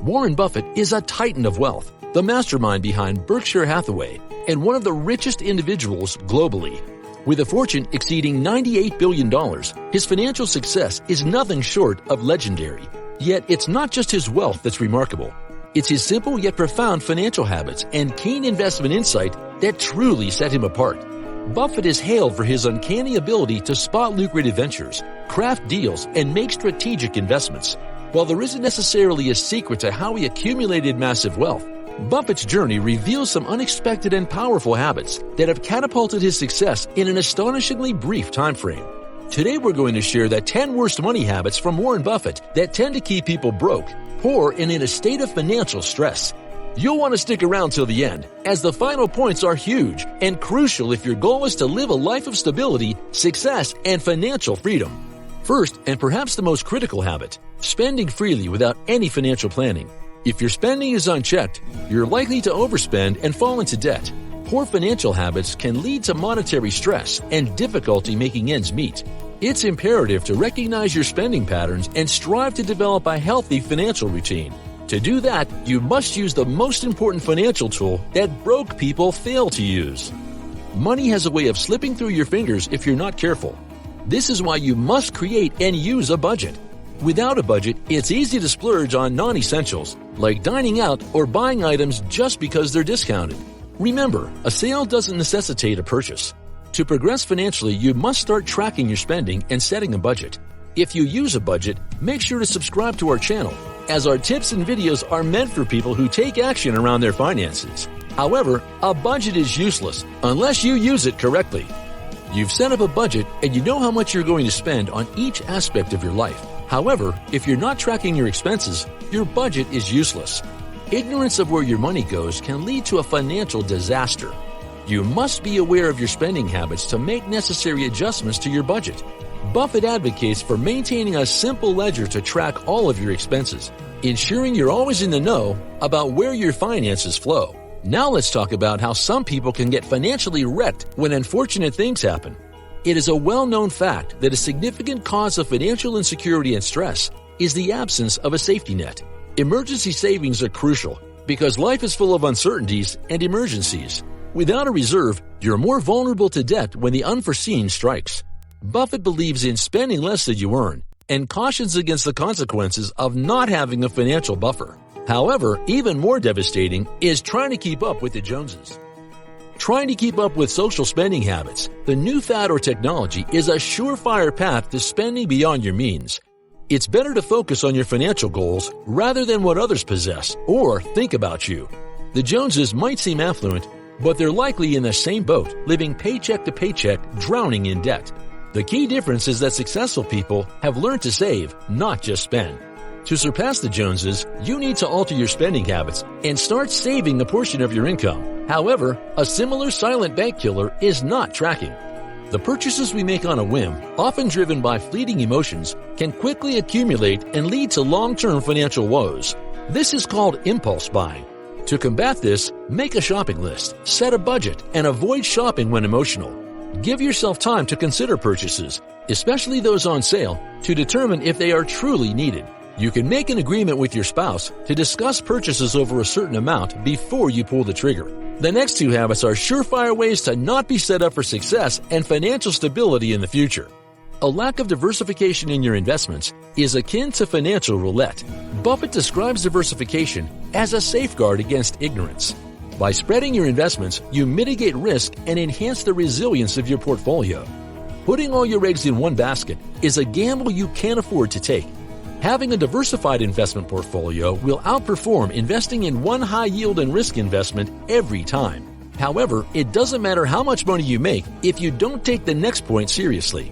Warren Buffett is a titan of wealth, the mastermind behind Berkshire Hathaway, and one of the richest individuals globally. With a fortune exceeding $98 billion, his financial success is nothing short of legendary. Yet it's not just his wealth that's remarkable. It's his simple yet profound financial habits and keen investment insight that truly set him apart. Buffett is hailed for his uncanny ability to spot lucrative ventures, craft deals, and make strategic investments. While there isn't necessarily a secret to how he accumulated massive wealth, Buffett's journey reveals some unexpected and powerful habits that have catapulted his success in an astonishingly brief time frame. Today we're going to share the 10 worst money habits from Warren Buffett that tend to keep people broke, poor, and in a state of financial stress. You'll want to stick around till the end, as the final points are huge and crucial if your goal is to live a life of stability, success, and financial freedom. First, and perhaps the most critical habit, spending freely without any financial planning. If your spending is unchecked, you're likely to overspend and fall into debt. Poor financial habits can lead to monetary stress and difficulty making ends meet. It's imperative to recognize your spending patterns and strive to develop a healthy financial routine. To do that, you must use the most important financial tool that broke people fail to use. Money has a way of slipping through your fingers if you're not careful. This is why you must create and use a budget. Without a budget, it's easy to splurge on non-essentials, like dining out or buying items just because they're discounted. Remember, a sale doesn't necessitate a purchase. To progress financially, you must start tracking your spending and setting a budget. If you use a budget, make sure to subscribe to our channel, as our tips and videos are meant for people who take action around their finances. However, a budget is useless unless you use it correctly. You've set up a budget and you know how much you're going to spend on each aspect of your life. However, if you're not tracking your expenses, your budget is useless. Ignorance of where your money goes can lead to a financial disaster. You must be aware of your spending habits to make necessary adjustments to your budget. Buffett advocates for maintaining a simple ledger to track all of your expenses, ensuring you're always in the know about where your finances flow. Now let's talk about how some people can get financially wrecked when unfortunate things happen. It is a well-known fact that a significant cause of financial insecurity and stress is the absence of a safety net. Emergency savings are crucial because life is full of uncertainties and emergencies. Without a reserve, you're more vulnerable to debt when the unforeseen strikes. Buffett believes in spending less than you earn and cautions against the consequences of not having a financial buffer. However, even more devastating is trying to keep up with the Joneses. Trying to keep up with social spending habits, the new fad or technology, is a surefire path to spending beyond your means. It's better to focus on your financial goals rather than what others possess or think about you. The Joneses might seem affluent, but they're likely in the same boat, living paycheck to paycheck, drowning in debt. The key difference is that successful people have learned to save, not just spend. To surpass the Joneses, you need to alter your spending habits and start saving a portion of your income. However, a similar silent bank killer is not tracking. The purchases we make on a whim, often driven by fleeting emotions, can quickly accumulate and lead to long-term financial woes. This is called impulse buying. To combat this, make a shopping list, set a budget, and avoid shopping when emotional. Give yourself time to consider purchases, especially those on sale, to determine if they are truly needed. You can make an agreement with your spouse to discuss purchases over a certain amount before you pull the trigger. The next two habits are surefire ways to not be set up for success and financial stability in the future. A lack of diversification in your investments is akin to financial roulette. Buffett describes diversification as a safeguard against ignorance. By spreading your investments, you mitigate risk and enhance the resilience of your portfolio. Putting all your eggs in one basket is a gamble you can't afford to take. Having a diversified investment portfolio will outperform investing in one high yield and risk investment every time. However, it doesn't matter how much money you make if you don't take the next point seriously.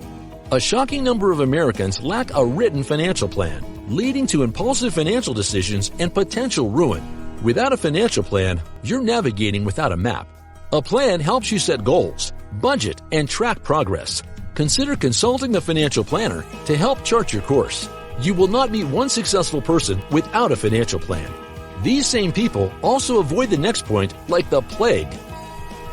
A shocking number of Americans lack a written financial plan, leading to impulsive financial decisions and potential ruin. Without a financial plan, you're navigating without a map. A plan helps you set goals, budget, and track progress. Consider consulting a financial planner to help chart your course. You will not meet one successful person without a financial plan. These same people also avoid the next point like the plague.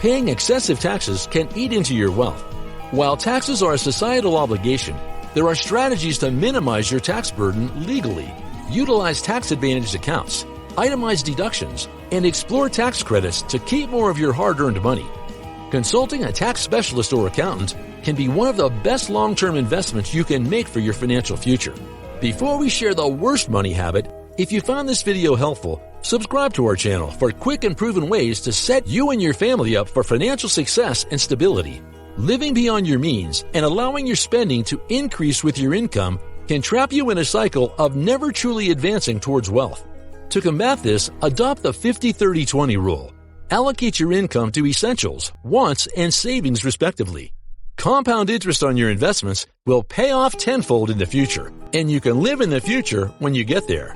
Paying excessive taxes can eat into your wealth. While taxes are a societal obligation, there are strategies to minimize your tax burden legally. utilize tax-advantaged accounts, itemize deductions, and explore tax credits to keep more of your hard-earned money. Consulting a tax specialist or accountant can be one of the best long-term investments you can make for your financial future. Before we share the worst money habit, if you found this video helpful, subscribe to our channel for quick and proven ways to set you and your family up for financial success and stability. Living beyond your means and allowing your spending to increase with your income can trap you in a cycle of never truly advancing towards wealth. To combat this, adopt the 50-30-20 rule. Allocate your income to essentials, wants, and savings respectively. Compound interest on your investments will pay off tenfold in the future, and you can live in the future when you get there.